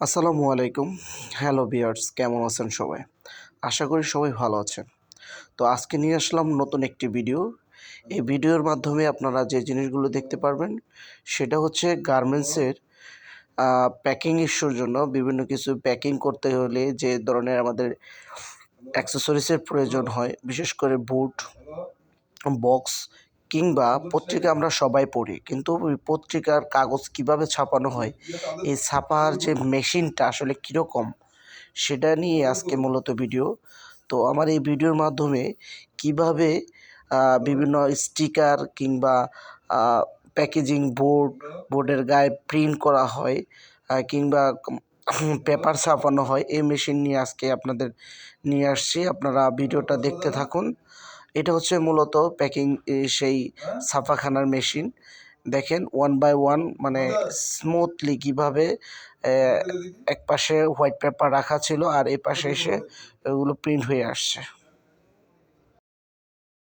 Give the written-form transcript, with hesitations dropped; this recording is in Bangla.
আসসালামু আলাইকুম। হ্যালো ভিউয়ার্স, কেমন আছেন সবাই? আশা করি সবাই ভালো আছেন। তো আজকে নিয়ে আসলাম নতুন একটি ভিডিও। এই ভিডিওর মাধ্যমে আপনারা যে জিনিসগুলো দেখতে পারবেন সেটা হচ্ছে গার্মেন্টসের প্যাকিং ইস্যুর জন্য বিভিন্ন কিছু প্যাকিং করতে হলে যে ধরনের আমাদের অ্যাক্সেসরিজের প্রয়োজন হয়, বিশেষ করে বুট, বক্স কিংবা পত্রিকা আমরা সবাই পড়ি। কিন্তু ওই পত্রিকার কাগজ কিভাবে ছাপানো হয়, এই ছাপার যে মেশিনটা আসলে কীরকম, সেটা নিয়ে আজকে মূলত ভিডিও। তো আমার এই ভিডিওর মাধ্যমে কিভাবে বিভিন্ন স্টিকার কিংবা প্যাকেজিং বোর্ডের গায়ে প্রিন্ট করা হয়, কিংবা পেপার ছাপানো হয়, এই মেশিন নিয়ে আজকে আপনাদের নিয়ে আসছি। আপনারা ভিডিওটা দেখতে থাকুন। এটা হচ্ছে মূলত প্যাকিং সেই ছাপাখানার মেশিন। দেখেন ওয়ান বাই ওয়ান, মানে স্মুথলি কীভাবে এক পাশে হোয়াইট পেপার রাখা ছিল আর এই পাশে এসে ওগুলো প্রিন্ট হয়ে আসছে।